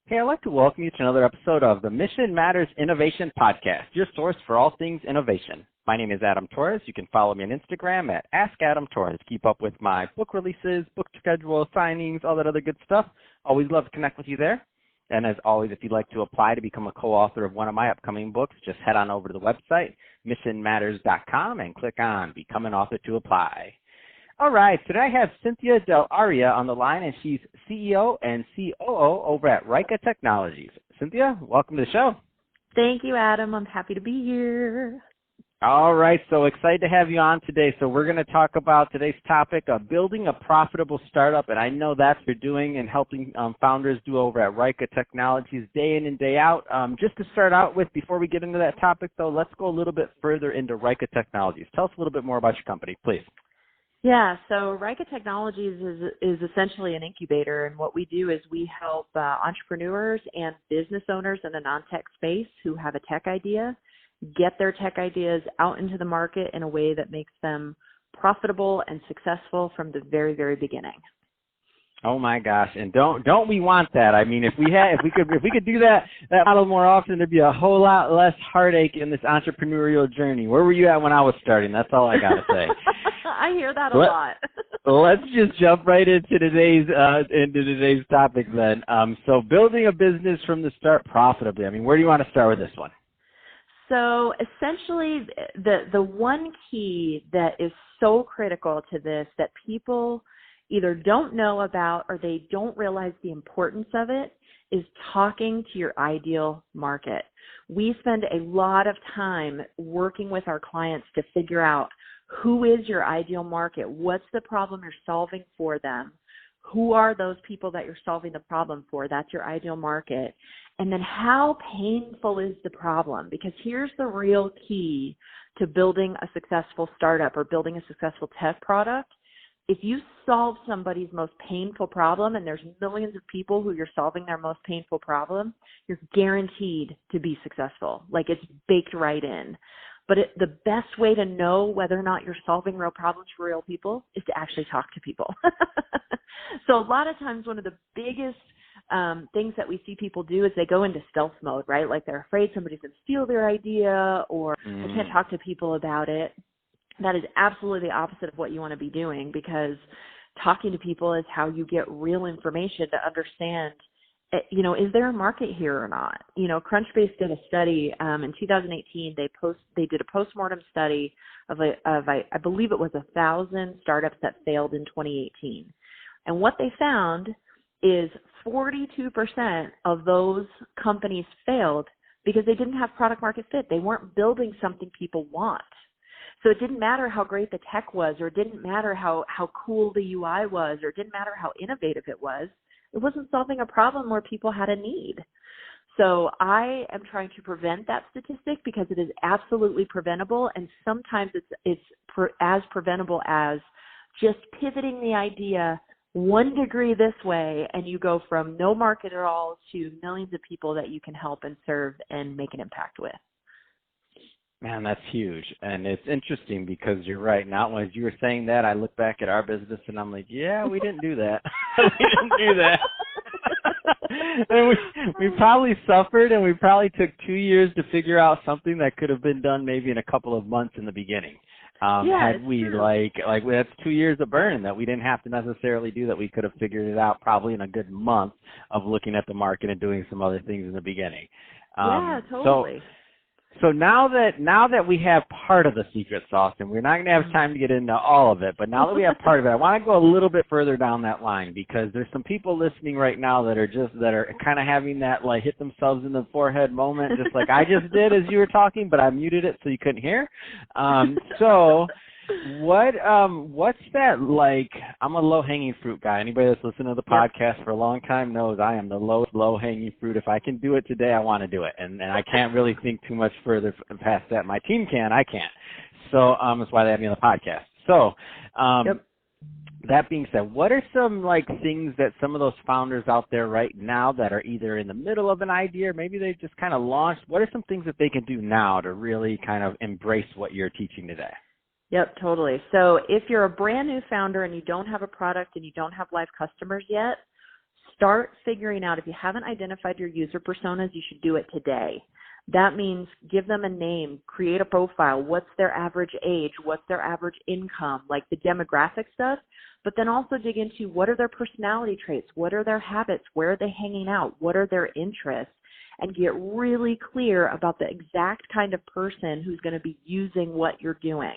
Hey, I'd like to welcome you to another episode of the Mission Matters Innovation Podcast, your source for all things innovation. My name is Adam Torres. You can follow me on Instagram at AskAdamTorres. Keep up with my book releases, book schedule, signings, all that other good stuff. Always love to connect with you there. And as always, if you'd like to apply to become a co-author of one of my upcoming books, just head on over to the website, missionmatters.com, and click on Become an Author to apply. All right, today I have Cynthia Del'Aria on the line, and she's CEO and COO over at Raika Technologies. Cynthia, welcome to the show. Thank you, Adam. I'm happy to be here. All right, so excited to have you on today. So we're going to talk about today's topic of building a profitable startup, and I know that's what you're doing and helping founders do over at Raika Technologies day in and day out. Just to start out with, before we get into that topic, though, let's go a little bit further into Raika Technologies. Tell us a little bit more about your company, please. Yeah, so Raika Technologies is essentially an incubator, and what we do is we help entrepreneurs and business owners in the non-tech space who have a tech idea get their tech ideas out into the market in a way that makes them profitable and successful from the very, very beginning. Oh my gosh! And don't we want that? I mean, if we could do that model more often, there'd be a whole lot less heartache in this entrepreneurial journey. Where were you at when I was starting? That's all I gotta say. I hear that a lot. Let's just jump right into today's topic then. So building a business from the start profitably. I mean, where do you want to start with this one? So essentially, the one key that is so critical to this that people either don't know about or they don't realize the importance of it is talking to your ideal market. We spend a lot of time working with our clients to figure out who is your ideal market, what's the problem you're solving for them, who are those people that you're solving the problem for, that's your ideal market, and then how painful is the problem? Because here's the real key to building a successful startup or building a successful tech product. If you solve somebody's most painful problem, and there's millions of people who you're solving their most painful problem, you're guaranteed to be successful. Like it's baked right in. But the best way to know whether or not you're solving real problems for real people is to actually talk to people. So a lot of times one of the biggest things that we see people do is they go into stealth mode, right? Like they're afraid somebody's going to steal their idea or they can't talk to people about it. That is absolutely the opposite of what you want to be doing, because talking to people is how you get real information to understand, is there a market here or not? Crunchbase did a study in 2018. They did a postmortem study of I believe it was 1,000 startups that failed in 2018. And what they found is 42% of those companies failed because they didn't have product market fit. They weren't building something people want. So it didn't matter how great the tech was, or it didn't matter how cool the UI was, or it didn't matter how innovative it was. It wasn't solving a problem where people had a need. So I am trying to prevent that statistic because it is absolutely preventable, and sometimes it's as preventable as just pivoting the idea 1 degree this way, and you go from no market at all to millions of people that you can help and serve and make an impact with. Man, that's huge. And it's interesting because you're right. Now, as you were saying that, I look back at our business and I'm like, yeah, we didn't do that. We didn't do that. And we probably suffered, and we probably took 2 years to figure out something that could have been done maybe in a couple of months in the beginning. Had we true. like that's 2 years of burn that we didn't have to necessarily do, that we could have figured it out probably in a good month of looking at the market and doing some other things in the beginning. Yeah, totally. So now that we have part of the secret sauce, and we're not going to have time to get into all of it, but now that we have part of it, I want to go a little bit further down that line, because there's some people listening right now that are kind of having that like hit themselves in the forehead moment, just like I just did as you were talking, but I muted it so you couldn't hear. So what's that like? I'm a low-hanging fruit guy. Anybody that's listened to the podcast for a long time knows I am the lowest low-hanging fruit. If I can do it today, I want to do it, and I can't really think too much further past that. My team can, I can't. So that's why they have me on the podcast. So that being said, what are some like things that some of those founders out there right now that are either in the middle of an idea, or maybe they just kind of launched, what are some things that they can do now to really kind of embrace what you're teaching today? Yep, totally. So if you're a brand new founder and you don't have a product and you don't have live customers yet, start figuring out, if you haven't identified your user personas, you should do it today. That means give them a name, create a profile. What's their average age? What's their average income? Like the demographic stuff. But then also dig into what are their personality traits? What are their habits? Where are they hanging out? What are their interests? And get really clear about the exact kind of person who's going to be using what you're doing.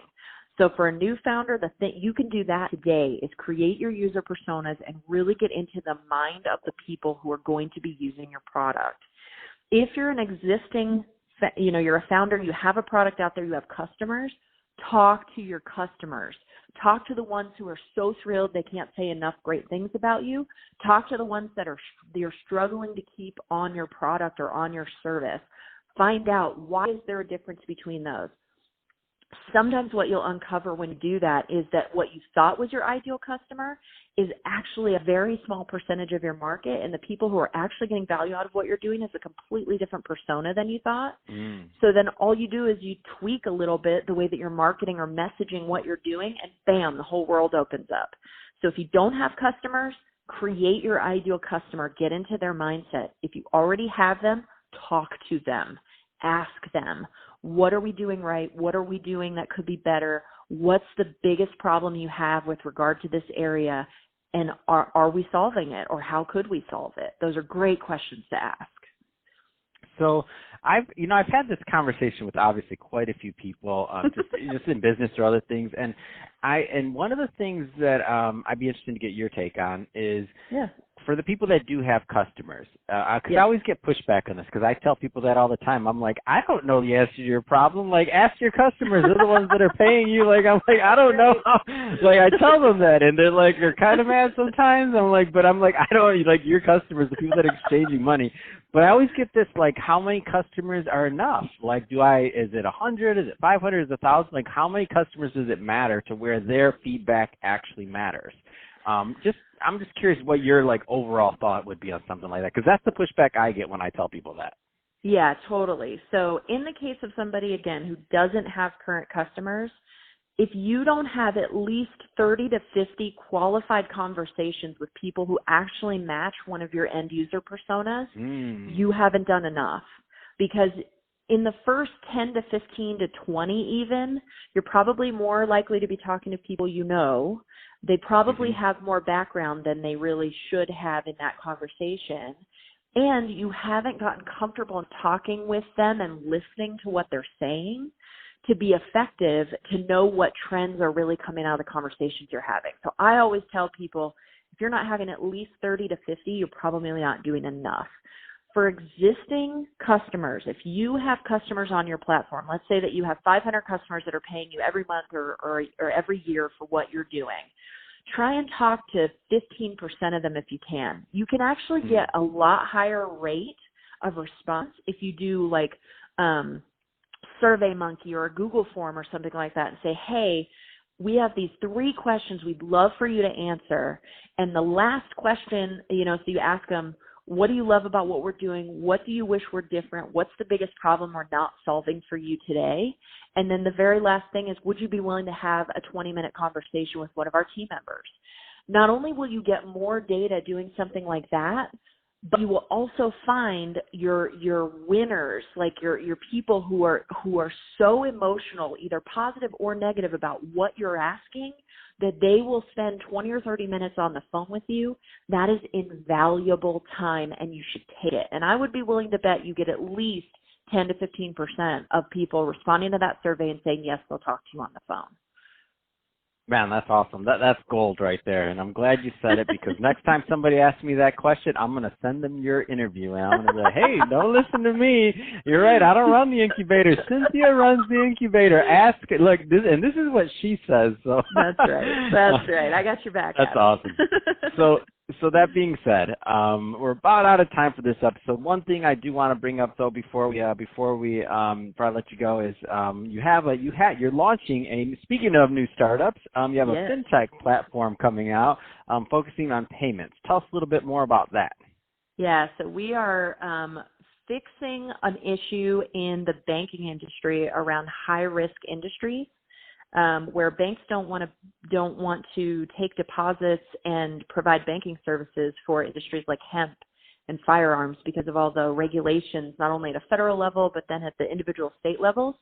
So for a new founder, the thing you can do that today is create your user personas and really get into the mind of the people who are going to be using your product. If you're an existing, you're a founder, you have a product out there, you have customers, talk to your customers. Talk to the ones who are so thrilled they can't say enough great things about you. Talk to the ones that you're struggling to keep on your product or on your service. Find out, why is there a difference between those? Sometimes what you'll uncover when you do that is that what you thought was your ideal customer is actually a very small percentage of your market, and the people who are actually getting value out of what you're doing is a completely different persona than you thought. So then all you do is you tweak a little bit the way that you're marketing or messaging what you're doing, and bam, the whole world opens up. So if you don't have customers, create your ideal customer, get into their mindset. If you already have them, talk to them, ask them. What are we doing right? What are we doing that could be better? What's the biggest problem you have with regard to this area? And are we solving it, or how could we solve it? Those are great questions to ask. So I've had this conversation with obviously quite a few people, just in business or other things, and one of the things that I'd be interested to get your take on is, for the people that do have customers, I always get pushback on this because I tell people that all the time. I'm like, I don't know the answer to your problem. Like, ask your customers. They're the ones that are paying you. Like, I'm like, I don't know. Like, I tell them that, and they're kind of mad sometimes. But I'm like, I don't, like, your customers, the people that are exchanging money. But I always get this, like, how many customers are enough? Like, is it 100? Is it 500? Is it 1,000? Like, how many customers does it matter to where their feedback actually matters? I'm just curious what your, like, overall thought would be on something like that, because that's the pushback I get when I tell people that. Yeah, totally. So in the case of somebody, again, who doesn't have current customers, if you don't have at least 30 to 50 qualified conversations with people who actually match one of your end user personas, you haven't done enough. Because in the first 10 to 15 to 20 even, you're probably more likely to be talking to people you know. They probably have more background than they really should have in that conversation. And you haven't gotten comfortable in talking with them and listening to what they're saying to be effective, to know what trends are really coming out of the conversations you're having. So I always tell people, if you're not having at least 30 to 50, you're probably not doing enough. For existing customers, if you have customers on your platform, let's say that you have 500 customers that are paying you every month or every year for what you're doing, try and talk to 15% of them if you can. You can actually get a lot higher rate of response if you do like SurveyMonkey or a Google form or something like that and say, hey, we have these 3 questions we'd love for you to answer. And the last question, so you ask them, what do you love about what we're doing? What do you wish were different? What's the biggest problem we're not solving for you today? And then the very last thing is, would you be willing to have a 20-minute conversation with one of our team members? Not only will you get more data doing something like that, but you will also find your winners, like your people who are so emotional, either positive or negative, about what you're asking, that they will spend 20 or 30 minutes on the phone with you. That is invaluable time, and you should take it. And I would be willing to bet you get at least 10 to 15% of people responding to that survey and saying, yes, they'll talk to you on the phone. Man, that's awesome. That's gold right there. And I'm glad you said it, because next time somebody asks me that question, I'm going to send them your interview. And I'm going to be like, hey, don't listen to me. You're right. I don't run the incubator. Cynthia runs the incubator. Ask, look, this is what she says. So That's right. That's right. I got your back. That's awesome. So that being said, we're about out of time for this episode. One thing I do want to bring up, though, before I let you go, is you're launching speaking of new startups, you have a fintech platform coming out, focusing on payments. Tell us a little bit more about that. Yeah, so we are fixing an issue in the banking industry around high-risk industries. where banks don't want to take deposits and provide banking services for industries like hemp and firearms because of all the regulations, not only at a federal level, but then at the individual state levels.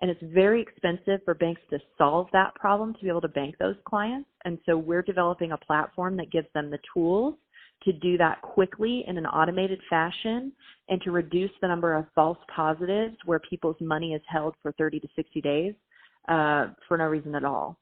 And it's very expensive for banks to solve that problem to be able to bank those clients. And so we're developing a platform that gives them the tools to do that quickly in an automated fashion and to reduce the number of false positives where people's money is held for 30 to 60 days for no reason at all.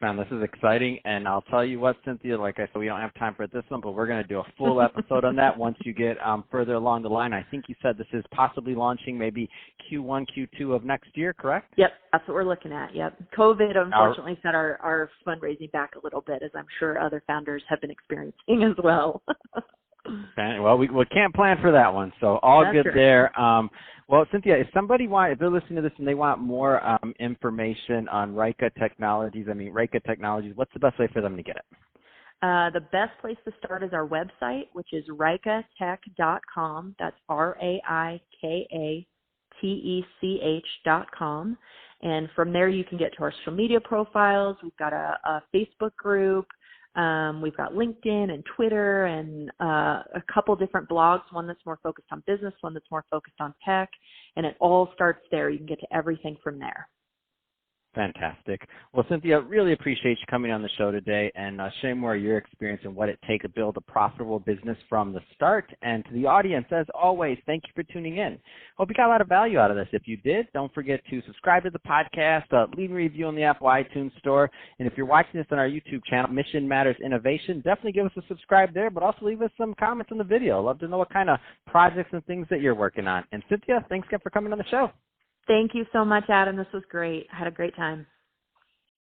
Man, this is exciting, and I'll tell you what, Cynthia, like I said, we don't have time for this one, but we're going to do a full episode on that once you get further along the line. I think you said this is possibly launching maybe Q1, Q2 of next year, correct? Yep, that's what we're looking at, yep. COVID, unfortunately, set our fundraising back a little bit, as I'm sure other founders have been experiencing as well. Well, we can't plan for that one, so all That's good right. there. Well, Cynthia, if they're listening to this and they want more information on Raika Technologies, Raika Technologies, what's the best way for them to get it? The best place to start is our website, which is raikatech.com. That's RAIKATECH.com. And from there, you can get to our social media profiles. We've got a Facebook group. We've got LinkedIn and Twitter and a couple different blogs, one that's more focused on business, one that's more focused on tech, and it all starts there. You can get to everything from there. Fantastic. Well, Cynthia, really appreciate you coming on the show today and sharing more of your experience and what it takes to build a profitable business from the start. And to the audience, as always, thank you for tuning in. Hope you got a lot of value out of this. If you did, don't forget to subscribe to the podcast, leave a review on the Apple iTunes Store. And if you're watching this on our YouTube channel, Mission Matters Innovation, definitely give us a subscribe there, but also leave us some comments on the video. I'd love to know what kind of projects and things that you're working on. And Cynthia, thanks again for coming on the show. Thank you so much, Adam. This was great. I had a great time.